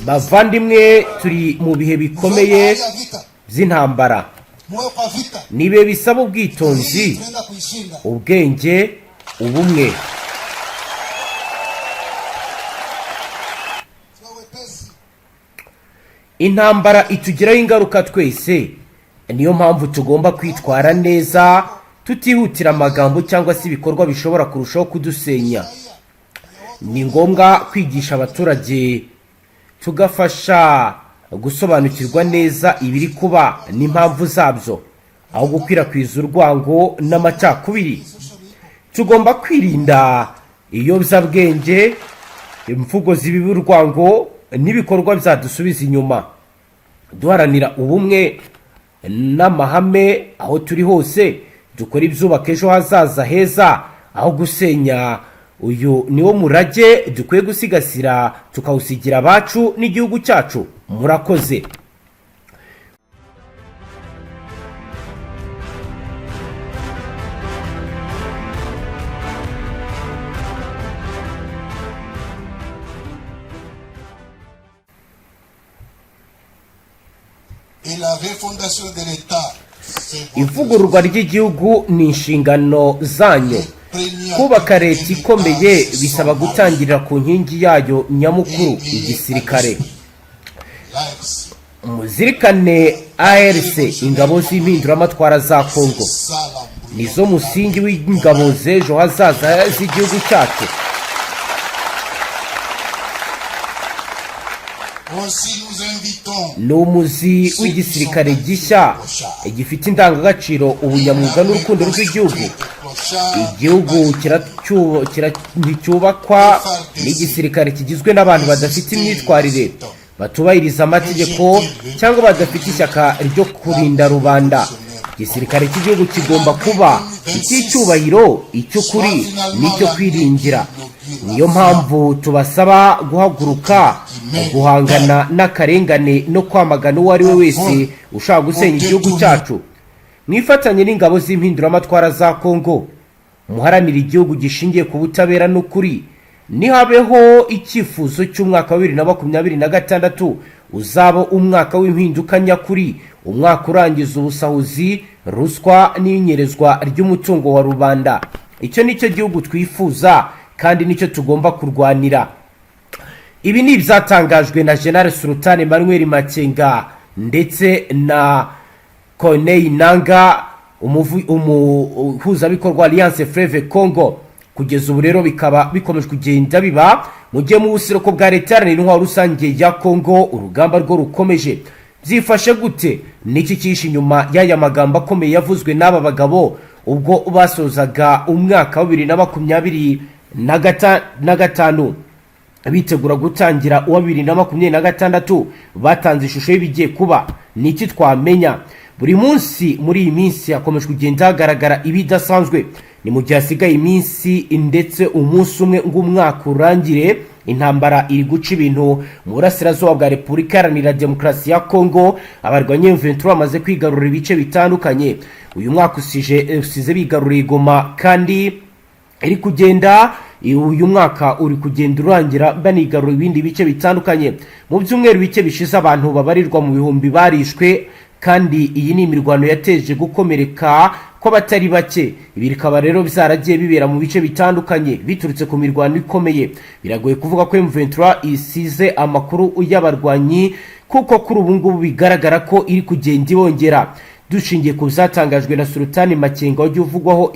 bavandimwe, turi mu bihe bikomeye by'intambara, nibe bisaba ubwitonzi, ubwenge, ubumwe. Intambara itugiraho ingaruka twese, niyo mpamvu tugomba kwitwara neza, tutihutira amagambo cyangwa se ibikorwa bishobora kurushaho kudusenya. Ni ngombwa kwigisha abaturage, tugafasha gusobanukirwa neza ibiri kuba n'impamvu zabyo, aho gukwirakwiza urwango n'amacakubiri. Tugomba kwirinda ibiyobyabwenge, imvugo zibiba urwango n'ibikorwa byadusubiza inyuma, duharanira ubumwe n'amahame aho turi hose, dukora ibyubaka ejo hazaza heza aho gusenya. Uyu niwo murage dukwiye gusigasira, tukawusigira abacu n'igihugu cyacu. Murakoze. Ivugururwa ry'igihugu ni inshingano zanyu. Kubaka leta ikomeye bisaba gutangirira ku nkingi yayo nyamukuru, igisirikare. Muzirikane ARC, ingabo z'impinduramatwara za Kongo, nizo musingi w'ingabo z'ejo hazaza z'igihugu cyacu. Ni umuzi w'igisirikare gishya gifite indangagaciro, ubunyamwuga n'urukundo rw'igihugu. Igihugu cyubakwa n'igisirikare kigizwe n'abantu badafite imyitwarire, batubahiriza amategeko cyangwa badafite ishyaka ryo kurinda rubanda. Igisirikare cy'igihugu kigomba kuba icy'icyubahiro, icy'ukuri n'icyo kwiringira. Niyo mpamvu tubasaba guhaguruka, guhangana n'akarengane no kwamagana uwo ari we wese ushaka gusenya igihugu cyacu. Mwifatanye n'ingabo z'impinduramatwara za Kongo, muharanira igihugu gishingiye ku butabera n'ukuri. Nihabeho icyifuzo cy'umwaka wa 2026 uzaba umwaka w'impinduka nyakuri, umwaka urangiza ubusahuzi, ruswa n'inyerezwa ry'umutungo wa rubanda. Icyo nicyo gihugu twifuza kandi nicyo tugomba kurwanira. Ibi ni ibyatangajwe na General Sultan Emmanuel Makenga ndetse na Corneille Nangaa, umuhuzabikorwa Alliance Fleuve Congo. Kugeza ubu rero bikaba bikomeje kugenda biba mu gihe mu busiroko bwa leta n'intwaro rusange ya Kongo urugamba rwo rukomeje. Byifashe gute? Niki cyishe inyuma y'aya magambo akomeye yavuzwe n'aba bagabo ubwo basozaga umwaka wa 2025 bitegura gutangira uwa 2026? Batanze ishusho y'ibigiye kuba. Niki twamenya? Buri munsi muri iyi minsi hakomeje kugenda hagaragara ibidasanzwe. Ni mu gihe hasigaye iminsi ndetse umunsi umwe ng'umwaka urangire, intambara iri guca ibintu mu burasirazuba bwa Repubulika Iharanira Demokarasi ya Kongo. Abarwanyi b'M23 bamaze kwigarurira ibice bitandukanye. Uyu mwaka usize bigaruriye Goma, kandi iri kugenda uyu mwaka uri kugenda urangira banigarura ibindi bice bitandukanye. Mu byumweru bike bishize abantu babarirwa mu bihumbi barishwe, kandi iyi ni imirwano yateje gukomereka ko batari bake. Ibi bikaba rero byaragiye bibera mu bice bitandukanye biturutse ku mirwano ikomeye. Biragoye kuvuga ko M23 isize amakuru y'abarwanyi, kuko kuri ubu ngubu bigaragara ko iri kugenda ibongera. Dushingiye ku zatangajwe na Sultan Makenga wajya uvugwaho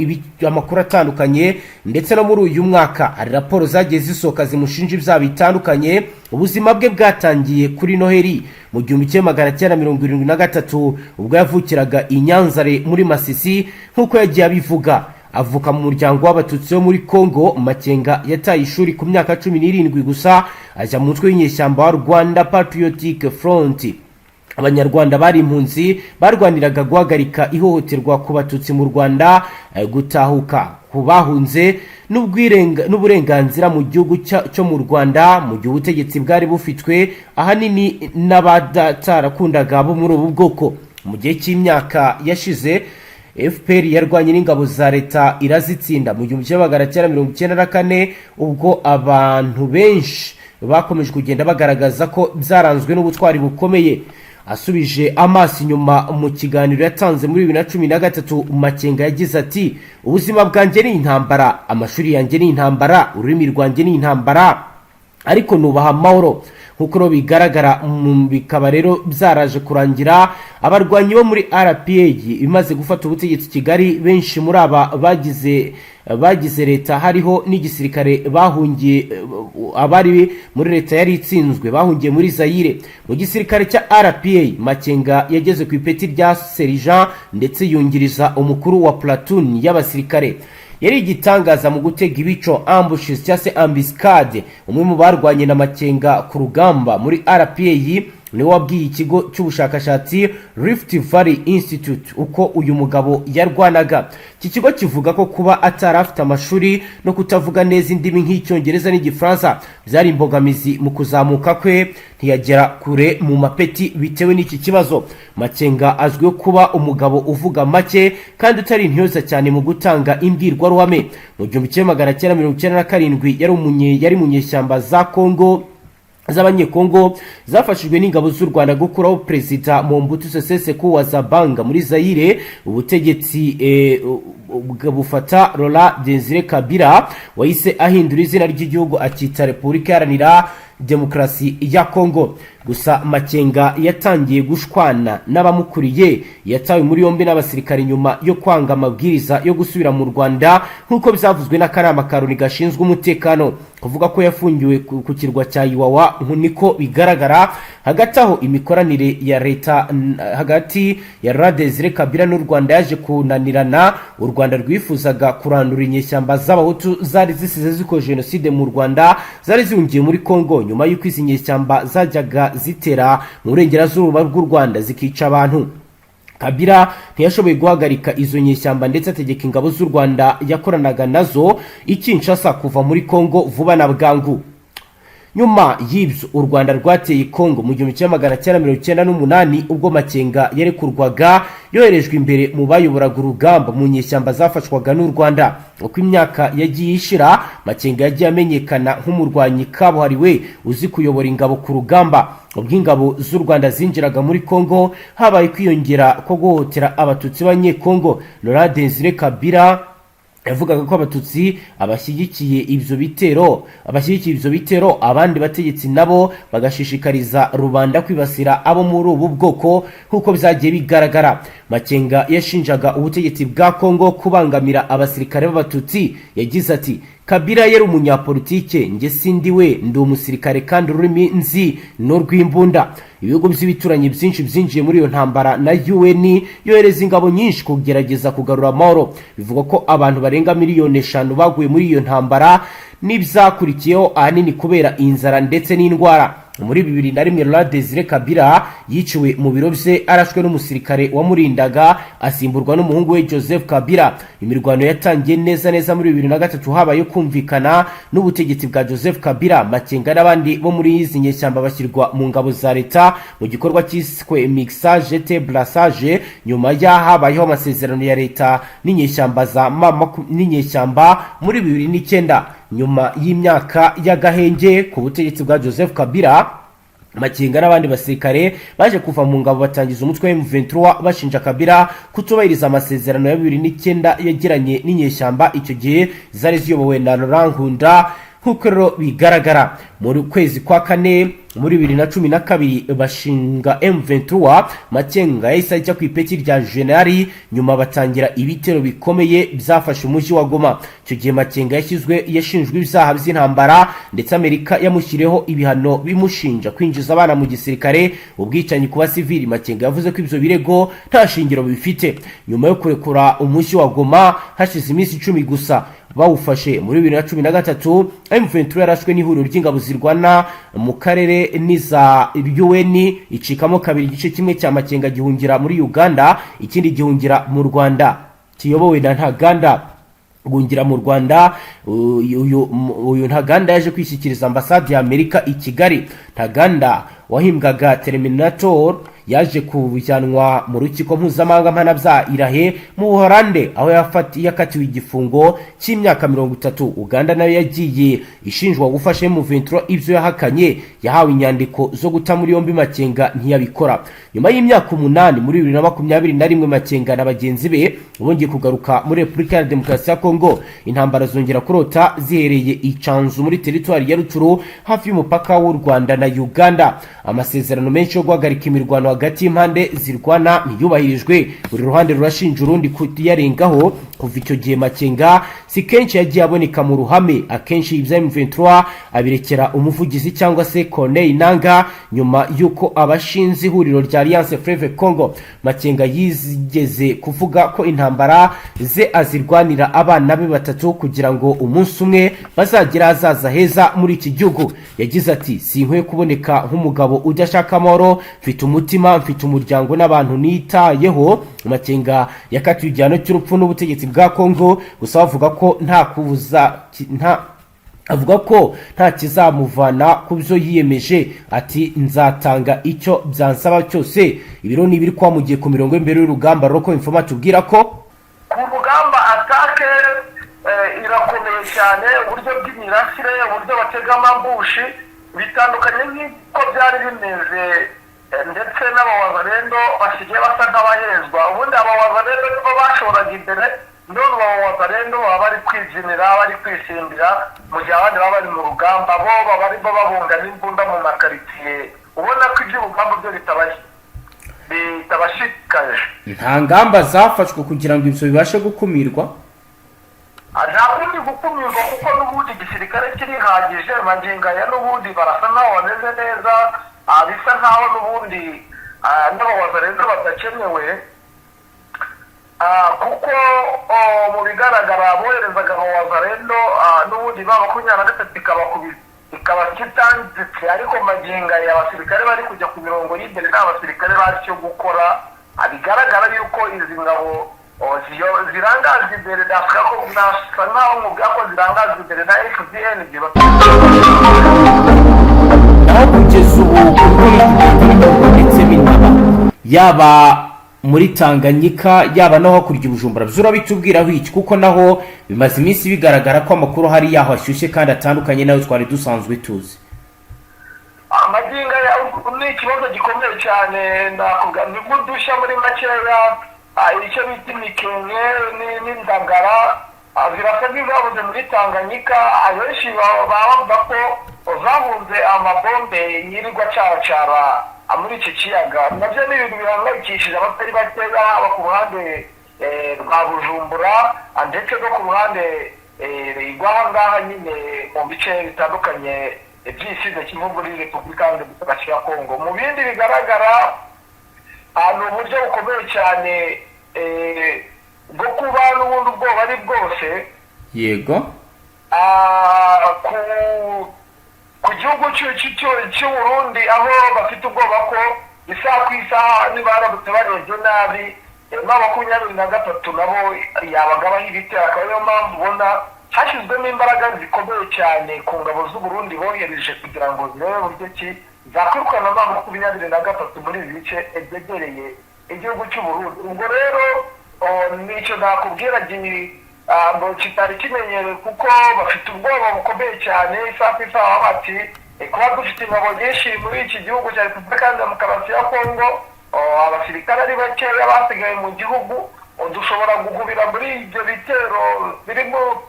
amakuru atandukanye, ndetse no muri uyu mwaka hari raporo zagiye zisohoka zimushinja ibyaha bitandukanye. Ubuzima bwe bwatangiye kuri Noheli mu 1973 ubwo yavukiraga i Nyanzare muri Masisi. Nkuko yagiye abivuga, avuka mu muryango w'abatutsi wo muri Kongo. Makenga yataye ishuri ku myaka 17 gusa, ajya mu mutwe w'inyeshyamba wa Rwanda Patriotic Front. Abanyarwanda bari impunzi barwaniraga guhagarika ihohoterwa ku batutsi mu Rwanda, gutahuka kubahunze n'uburenganzira mu gihugu cyo mu Rwanda, mu gihe ubutegetsi bwari bufitwe ahanini n'abatakundaga bo muri ubu bwoko. Mu gihe cy'imyaka yashize, FPR yarwanye n'ingabo za leta irazitsinda mu 1994, ubwo abantu benshi bakomeje kugenda bagaragaza ko byaranzwe n'ubutwari bukomeye. Asubije amaso inyuma mu kiganiro yatanze muri 2013, Makenga yagize ati ubuzima bwanjye ni intambara, amashuri yanjye ni intambara, ururimi rwanjye ni intambara, ariko nubaha amahoro. Nkuko bigaragara bikaba rero byaraje kurangira abarwanyi bo muri RPA imaze gufata ubutegetsi Kigali. Benshi muri aba bagize leta hariho n'igisirikare bahungiye, abari muri leta yari itsinzwe bahungiye muri Zaire. Mu gisirikare cya RPA Makenga yageze ku ipeti rya sergeant ndetse yungiriza umukuru wa platoon y'abasirikare. Yari igitangaza mu gutega ibico, ambushes cyangwa se ambuscade. Umwe mu barwanye na Makenga ku rugamba muri RPA niwe wabwiye ikigo cy'ubushakashatsi Rift Valley Institute uko uyu mugabo yarwanaga. Iki kigo kivuga ko kuba atarafite amashuri no kutavuga neza indimi nk'icyongereza n'igifaransa byari imbogamizi mu kuzamuka kwe, ntiyagera kure mu mapeti bitewe n'iki kibazo. Makenga azwiho kuba umugabo uvuga make kandi utari intyoza cyane mu gutanga imbwirwaruhame. Mu 1997 yari munyeshyamba za Kongo z'abanyekongo zafashijwe n'ingabo z'u Rwanda gukuraho Perezida Mobutu Sese Seko wa Zabanga muri Zaire. Ubutegetsi bufata Laurent Desire Kabila wahise ahindura izina ry'igihugu akita Repubulika Iharanira Demokarasi ya Kongo. Gusa Makenga yatangiye gushwana n'abamukuriye, yatawe muri yombi n'abasirikare nyuma yo kwanga amabwiriza yo gusubira mu Rwanda nkuko byavuzwe n'akanama ka Loni gashinzwe umutekano. Kuvuga ko yafungiwe ku kirwa cya Iwawa niko bigaragara. Hagati aho imikoranire ya leta hagati ya Laurent Desire Kabila n'u Rwanda yaje kunanirana. U Rwanda rwifuzaga kurandura inyeshyamba z'abahutu zari zisize ziko genocide mu Rwanda, zari zihungiye muri Kongo nyuma y'uko izi nyeshyamba zajyaga zitera mu burengerazuba bw'u Rwanda zikica abantu. Kabila ntiyashoboye guhagarika izo nyeshyamba ndetse ategeka ingabo z'u Rwanda yakoranaga nazo Kinshasa kuva muri Kongo vuba na bwangu. Nyuma y'ibyo u Rwanda rwateye Kongo mu 1998 ubwo Makenga yarekurwaga yoherejwe imbere mu bayoboraga urugamba mu nyeshyamba zafashwaga n'u Rwanda. Uko imyaka yagiye ishira Makenga yagiye amenyekana nk'umurwanyi kabuhariwe uzi kuyobora ingabo ku rugamba. Ubwo ingabo z'u Rwanda zinjiraga muri Kongo habaye kwiyongera ko guhotera abatutsi b'abanyekongo. Laurent Desire Kabila yavugaga ko abatutsi abashyigikiye ibyo bitero, abandi bategetsi nabo bagashishikariza rubanda kwibasira abo muri ubu bwoko nkuko byagiye bigaragara. Makenga yashinjaga ubutegetsi bwa Kongo kubangamira abasirikare b'abatutsi. Yagize ati Kabila yari umunyapolitike, nge sindiwe ndi umusirikare kandi ururimi nzi no rw'imbunda. Ibihugu by'ibituranyi byinshi byinjiye muri iyo ntambara na UN yohereza ingabo nyinshi kugerageza kugarura amahoro. Bivuga ko abantu barenga 5 miliyoni baguye muri iyo ntambara n'ibyakurikiyeho ahanini kubera inzara ndetse n'indwara. Muri 2001 Laurent Desire Kabila yiciwe mu biro bye arashwe n'umusirikare wamurindaga asimburwa n'umuhungu we Joseph Kabila. Imirwano yatangiye neza muri 2003 habaye kumvikana n'ubutegetsi bwa Joseph Kabila. Makenga n'abandi bo muri izi nyeshyamba bashyirwa mu ngabo za leta mu gikorwa cyiswe mixage te brassage. Nyuma habayeho amasezerano ya leta n'inyeshyamba za n'inyeshyamba muri 2009. Nyuma y'imyaka y'agahenge ku butegetsi bwa Joseph Kabila, Makenga n'abandi basirikare baje kuva mu ngabo batangiza umutwe wa M23 bashinja Kabila kutubahiriza amasezerano ya 2009 yagiranye n'inyeshyamba icyo gihe zari ziyobowe na Laurent Nkunda. Nkuko bigaragara muri kwezi kwa kane muri 2012 bashinga M23, Makenga yahise ajya ku ipeti rya generali. Nyuma batangira ibitero bikomeye byafashe umujyi wa Goma. Icyo gihe Makenga yashinjwe ibyaha by'intambara ndetse Amerika yamushyiriyeho ibihano bimushinja kwinjiza abana mu gisirikare, ubwicanyi ku basivili. Makenga yavuze ko ibyo birego nta shingiro bifite. Nyuma yo kurekura umujyi wa Goma hashize iminsi 10 gusa bawufashe muri 2013, M23 yarashwe n'ihuriro ry'ingabo zirwana mu karere niza UN icikamo kabiri. Igice kimwe cya Makenga gihungira muri Uganda, ikindi gihungira mu Rwanda kiyobowe na Ntaganda. Gungira mu Rwanda, uyu Ntaganda yaje kwishyikiriza ambasade ya Amerika i Kigali. Ntaganda wahimbwaga Terminator yaje kujyanwa mu rukiko mpuzamahanga mpanabyaha Irahe mu Buholande aho yakatiwe igifungo cy'imyaka 30. Uganda nayo yagiye ishinjwa gufasha M23 ibyo yahakanye, yahawe inyandiko zo guta muri yombi Makenga ntiyabikora. Nyuma y'imyaka 8 muri 2021 Makenga na bagenzi be bongeye kugaruka muri Repubulika ya Demokarasi ya Kongo. Intambara zongera kurota zihereye Icanzu muri teritwari ya Rutshuru hafi y'umupaka w'u Rwanda na Uganda. Amasezerano menshi yo guhagarika imirwano hagati y'impande zirwana ntiyubahirijwe, buri ruhande rurashinja urundi kuyarengaho. Kuva icyo gihe Makenga si kenshi yagiye aboneka mu ruhame, akenshi ibya M23 abirekera umuvugizi cyangwa se Corneille Nangaa nyuma yuko abashinze ihuriro rya Alliance Fleuve Congo. Makenga yigeze kuvuga ko intambara ze azirwanira abana be 3 kugira ngo umunsi umwe bazagira azaza heza muri iki gihugu. Yagize ati sinkwiye kuboneka nk'umugabo udashaka amahoro, mfite umutima, mfite umuryango n'abantu nitayeho. Makenga yakatiwe igihano cy'urupfu n'ubutegetsi bwa Kongo, gusa avuga ko nta kizamuvana ku byo yiyemeje. Ati nzatanga icyo byansaba cyose. Ibiro ni biri kwamugiye ku mirongo imbere y'urugamba roko informa tubwira ko ku rugamba atake irakomeye cyane, uburyo bw'imirasire, uburyo bategama ambushi bitandukanye nk'uko byari bimeze, ndetse n'abawazarendo basigaye basa nk'abahezwa. Ubundi abawazarendo nibo bashoraga imbere, none abawazarendo baba bari kwizinira, bari kwisimbira, mu gihe abandi baba bari mu rugamba, bo baba barimo babunga n'imbunda mu makaritsiye. Ubona ko iby'urugamba byo bitabashikaje. Nta ngamba zafashwe kugira ngo ibyo bibashe gukumirwa. Nta kundi gukumirwa kuko n'ubundi igisirikare kirihagije. Magingo ya n'ubundi barasa nkaho bameze neza, bisa nkaho n'ubundi n'abawazarendo badakenewe, kuko mu bigaragara boherezaga abawazarendo n'ubundi ba 23 ikaba kitanditse, ariko magingo ya abasirikare bari kujya ku mirongo y'imbere n'abasirikare bari cyo gukora. Bigaragara yuko izi ngabo zirangajwe imbere nashaka ko nasa nkaho mubwira ko zirangajwe imbere na Fdnb aho kugeza ubu ndetse binaba yaba muri Tanganyika yaba naho hakurya Bujumbura. Byura bitubwiraho iki, kuko naho bimaze iminsi bigaragara ko amakuru hari yaho ashyushye kandi atandukanye nayo twari dusanzwe tuzi. Amagingo ni ikibazo gikomeye cyane, ndakuga nibwo dushya muri makeya. Icyo bita imikenke n'indagara zirasa nk'izabuze muri Tanganyika. Abenshi bavuga ko zahunze amabombe yirirwa caracara muri iki kiyaga. Nabyo ni ibintu bihangayikishije abatari bakeya, haba ku ruhande rwa Bujumbura ndetse no ku ruhande rw'aha ngaha nyine mu bice bitandukanye by'isize kimwe muri Repubulika ya Demokarasi ya Kongo. Mu bindi bigaragara ni uburyo bukomeye cyane bwo kuba n'ubundi ubwoba ari bwose, yego, ku gihugu cy'u Burundi, aho bafite ubwoba ko isaha ku isaha niba baramutse barebye nabi M23 nabo yabagabaho ibitero. Akaba ariyo mpamvu ubona hashyizwemo imbaraga zikomeye cyane ku ngabo z'u Burundi bohereje kugira ngo zirebe uburyo ki zakwirukana M23 muri ibi bice byegereye igihugu cy'u Burundi. Ubwo rero nicyo nakubwira ngo kitari kimenyere, kuko bafite ubwoba bukomeye cyane. Isaha ku isaha bati kuba dufite ingabo nyinshi muri iki gihugu cya Repubulika ya Demokarasi ya Kongo, abasirikare ari bakeya basigaye mu gihugu, dushobora guhubira muri ibyo bitero birimo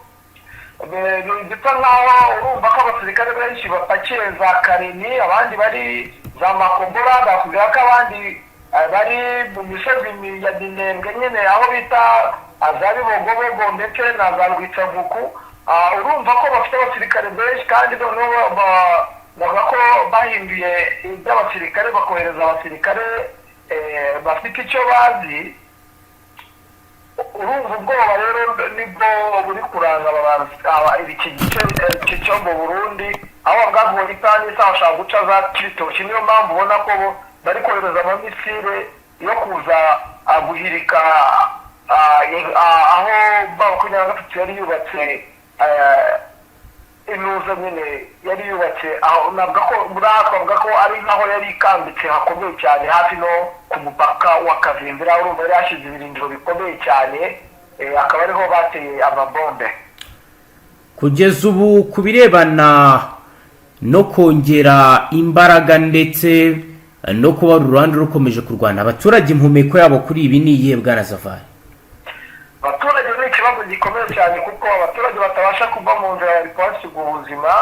bisa nkaho urumva ko abasirikare benshi bapakiye za Kareni, abandi bari za Makombora, bakubwira ko abandi bari mu misozi ya Minembwe nyine aho bita za Bibogobogo ndetse na za Rwitsavuku. Urumva ko bafite abasirikare benshi, kandi noneho bavuga ko bahinduye iby'abasirikare bakohereza abasirikare bafite icyo bazi. Urumva ubwoba rero nibwo buri kuranga iki gice cyo mu Burundi, aho bwavuye itani isaha bashaka guca za Kiritoki. Niyo mpamvu ubona ko bari kohereza amamisire yo kuza guhirika aho M23 yari yubatse inuza nyine yari yubatse aho navuga ko twavuga ko ari nkaho yari ikambitse hakomeye cyane hafi no ku mupaka wa Kavimbira, urumva yari yashize ibirindiro bikomeye cyane, akaba ariho bateye amabombe. Kugeza ubu ku birebana no kongera imbaraga ndetse no kuba Rwanda rukomeje kurwana, abaturage impumeko yabo kuri ibi ni iyihe bwana Safari? Abaturage ni ikibazo gikomeye cyane kuko abaturage batabasha kuva mu nzira ya ripasiga ubuzima.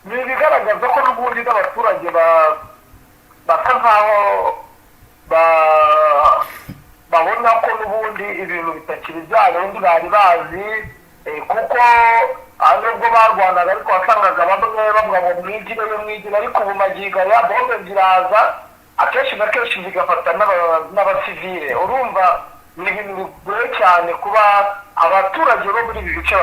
Ni ibigaragaza ko n'ubundi n'abaturage basa nkaho babona ko n'ubundi ibintu bitakiri bya bindi bari bazi, kuko nubwo barwanaga ariko wasangaga bamwe bavuga ngo mwigire, ariko ubu magingo ya bombe ziraza akenshi na kenshi zigafata n'abasivile. Urumva ni ibintu bigoye cyane kuba abaturage bo muri ibi bice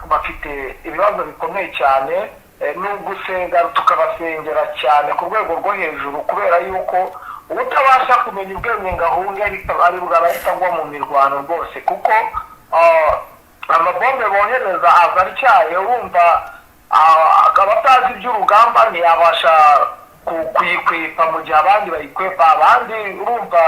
bafite ibibazo bikomeye cyane, ni ugusenga tukabasengera cyane ku rwego rwo hejuru, kubera yuko ubutabasha kumenya ubwenge ngo ahunge ari bwarahita agwa mu mirwano rwose, kuko amabombe bohereza aza atyaye. Urumva abatazi iby'urugamba ntiyabasha kuyikwepa mu gihe abandi bayikwepa, abandi urumva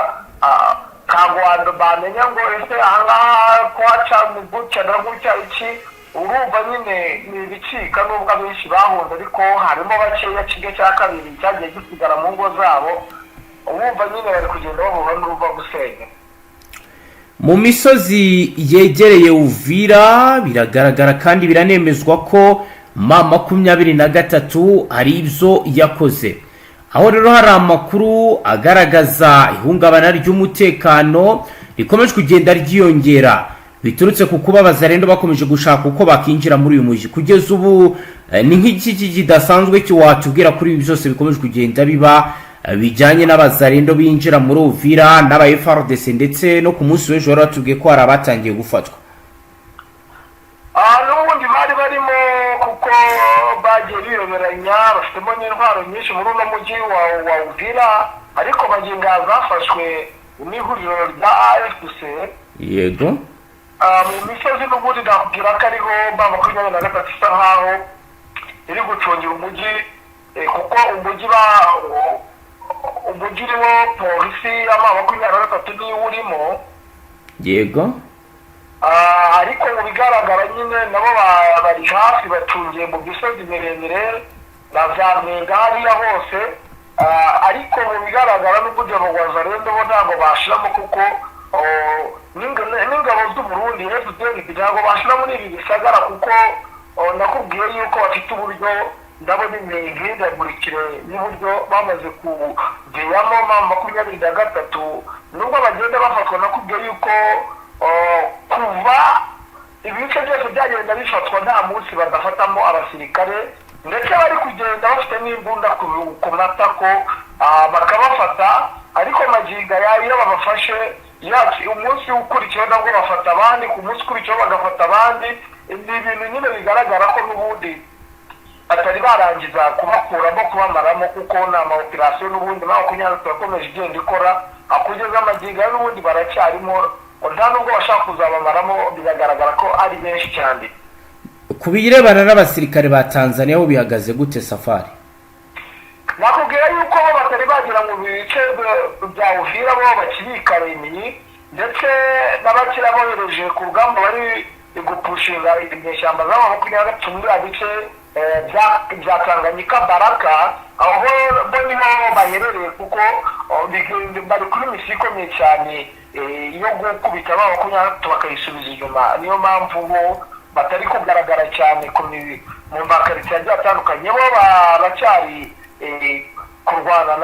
ntabwo bamenya ngo ese ahangaha kuhaca mu gutya na gutya iki. Urumva nyine ni ibicika nubwo abenshi bahunze, ariko harimo bakeya kimwe cya kabiri cyagiye gisigara mu ngo zabo. Urumva nyine bari kugenda bahura n'uruva gusenya. Mu misozi yegereye Uvira biragaragara kandi biranemezwa ko M23 hari ibyo yakoze, aho rero hari amakuru agaragaza ihungabana ry'umutekano rikomeje kugenda ryiyongera biturutse ku kuba abazarendo bakomeje gushaka uko bakinjira muri uyu mujyi. Kugeza ubu ni nk'iki kidasanzwe watubwira kuri ibi byose bikomeje kugenda biba bijyanye n'abazarendo binjira muri Uvira n'aba Fardc, ndetse no ku munsi w'ejo batubwiye ko hari abatangiye gufatwa? N'ubundi bari barimo kuko bagiye biyoberanya, bafitemo n'intwaro nyinshi muri uno mujyi wa Uvira, ariko magingo zafashwe n'ihuriro rya AFC. Yego. Mu misozi n'ubundi nakubwira ko ariho M23 isa nkaho iri gucungira umujyi, kuko umujyi urimo polisi M23 niyo urimo. Yego. Ariko mu bigaragara nyine nabo bari hafi bacungiye mu misozi miremire na za Menga hariya hose, ariko mu bigaragara n'uburyo abazarendo bo ntabwo bashiramo, kuko n'ingabo z'u Burundi Fdnb ntabwo bashira muri ibi bisagara, kuko nakubwiye yuko bafite uburyo ndabona imihindagurikire n'uburyo bamaze kugiyamo M23. nubwo bagenda bafatwa, nakubwiye yuko kuva ibice byose byagenda bifatwa nta munsi badafatamo abasirikare, ndetse bari kugenda bafite n'imbunda ku matako bakabafata. Ariko magingo iyo babafashe umunsi ukurikiyeho nabwo bafata abandi, ku munsi ukurikiyeho bagafata abandi. Ibi bintu nyine bigaragara ko n'ubundi atari barangiza kubakuramo kubamaramo, kuko ni amaoperasiyo n'ubundi M23 yakomeje igenda ikora kugeza amagingo n'ubundi baracyarimo, nta nubwo bashaka kuzabamaramo. Biragaragara ko ari benshi cyane. Ku birebana n'abasirikare ba Tanzania bo bihagaze gute Safari? Nakubwira yuko batari bagira mu bice bya Uvira bo bakirikaremye, ndetse n'abakira bohereje ku rugamba bari gupushinga inyeshyamba z'Amakuru muri bice bya Tanganyika Baraka, aho bo niho baherereye, kuko bari kuri misiyo ikomeye cyane iyo gukubita Amakuru bakayisubiza inyuma. Niyo mpamvu bo batari kugaragara cyane mu makaritsiye agiye atandukanye. Bo baracyari kurwana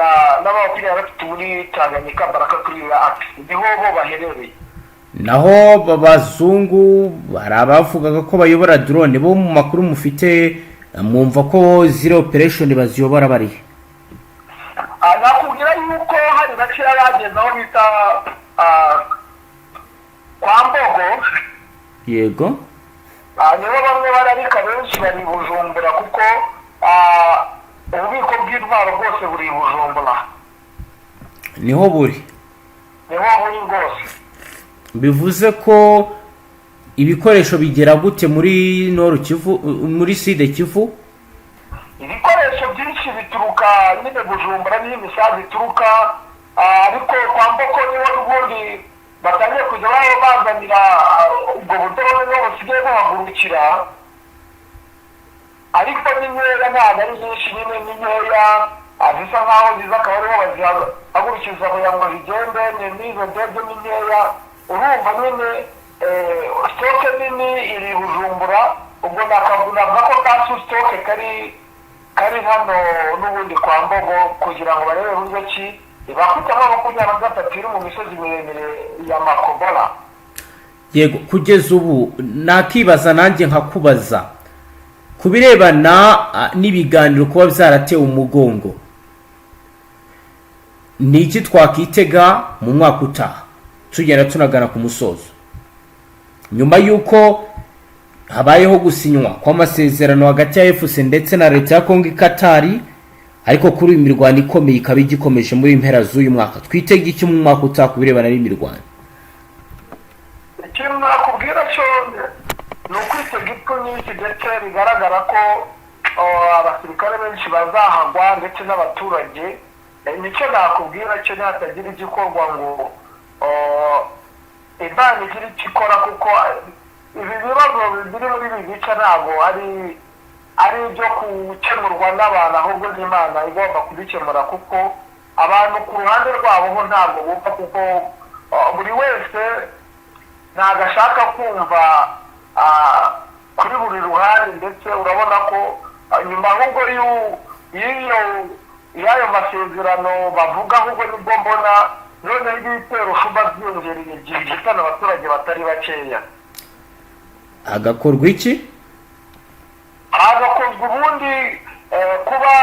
n'Amakuru muri Tanganyika Baraka kuri ACTU, niho bo baherereye. Naho abazungu hari abavugaga ko bayobora drone, bo mu makuru mufite mwumva ko zero operation baziyobora bari? Nakubwira yuko hari bakira bageze aho bita kwa Mbogo. Yego. Nibo bamwe bararika benshi bari Bujumbura, kuko ububiko bw'intwaro bwose buri Bujumbura. Niho buri rwose. bivuze ko ibikoresho bigera gute muri Nord Kivu, muri Sud Kivu? Ibikoresho byinshi bituruka nyine Bujumbura n'imisazi bituruka ariko kwamboko niho n'ubundi batangiye kujya bazanira ubwo budodo niho busigaye buhagurukira, ariko ni nkeya ntabwo ari nyinshi, nyine ni nkeya zisa nkaho ziza akaba ariho bazihagurukiriza kugira ngo zigende, n'izo ndege ni nkeya. Urumva nyine sitoke nini iri Bujumbura, ubwo navuga ko kasu sitoke kari hano n'ubundi kwa Mbogo kugira ngo barebe buryo ki bafite $23 iri mu misozi miremire ya Makobora. Yego, kugeza ubu nakibaza nanjye nkakubaza kubirebana n'ibiganiro kuba byaratewe umugongo, ni iki twakitega mu mwaka utaha tugenda tunagana ku musozo, nyuma y'uko habayeho gusinywa kw'amasezerano hagati ya FC ndetse na leta ya Kongo Katari, ariko kuri uyu mirwano ikomeye ikaba igikomeje muri impera z'uyu mwaka? Twitega iki mu mwaka utaha kubirebana n'imirwano? Ikintu nakubwira cyo ni ukwitega ipfu nyinshi, ndetse bigaragara ko abasirikare benshi bazahagwa ndetse n'abaturage. Nicyo nakubwira cyo, ntihatagira igikorwa ngo Imana igira icyo ikora, kuko ibi bibazo biri muri ibi bice ntabwo ari ibyo gukemurwa n'abantu, ahubwo n'Imana igomba kubikemura, kuko abantu ku ruhande rwabo ho ntabwo bumva, kuko buri wese ntabwo ashaka kumva kuri buri ruhande, ndetse urabona ko nyuma ahubwo y'ayo masezerano bavuga, ahubwo nibwo mbona noneho ibitero shumba byiyongereye igihe gitana abaturage batari bakeya. Agakorwa iki? Hagakozwe ubundi kuba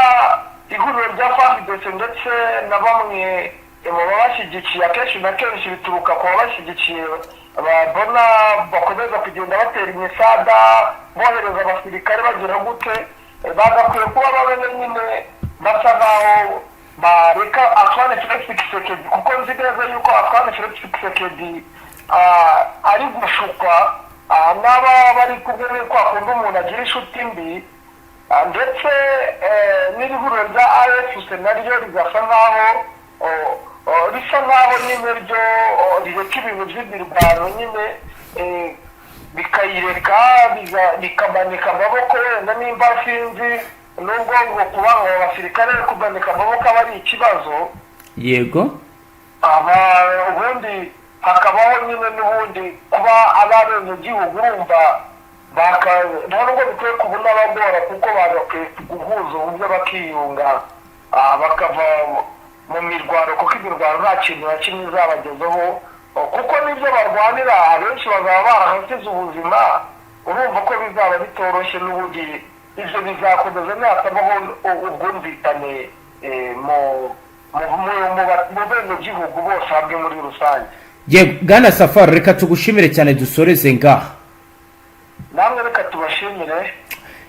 ihuriro rya Fardc ndetse na bamwe mu babashyigikiye, akenshi na kenshi bituruka ku babashyigikiye babona bakomeza kugenda batera imisada, bohereza abasirikare bagira gute, bagakwiye kuba babene nyine basa nkaho bareka Antoine Felix Tshisekedi, kuko nzi neza yuko Antoine Felix Tshisekedi ari gushukwa n'aba bari kumwe kwa kundi umuntu agira inshuti mbi, ndetse n'ihuriro rya AVIS naryo rigasa nkaho risa nkaho nyine ryo rireka ibintu by'imirwano nyine bikayireka bikamanika amaboko, wenda nimba sinzi nubwo ngo kuba abasirikare kumanika amaboko aba ari ikibazo. Yego, ubundi hakabaho nyine n'ubundi kuba abenegihugu urumva ntabwo bikwiye kubona abagora, kuko bagakwiye guhuza uburyo bakiyunga bakava mu mirwano, kuko imirwano nta kintu na kimwe izabagezeho, kuko n'ibyo barwanira abenshi bazaba barahasize ubuzima. Urumva ko bizaba bitoroshye, n'ubundi ibyo bizakomeza ntihatabaho ubwumvikane mu benegihugu bose hamwe muri rusange. Bwana Safari, reka tugushimire cyane, dusoreze ngaha. Namwe reka tubashimire.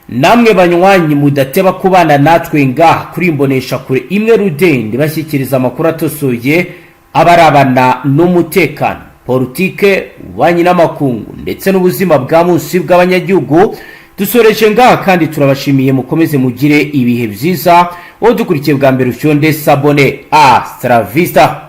Namwe banywanyi mudateba kubana natwe ngaha kuri imbonesha kure imwe rudende bashyikiriza amakuru atosoye abarabana n'umutekano, politike, ububanyi n'amakungu ndetse n'ubuzima bwa munsi bw'abanyagihugu. Dusoreje ngaha kandi turabashimiye, mukomeze mugire ibihe byiza. Wowe dukurikiye bwa mbere ushonde sabone. Astra vista.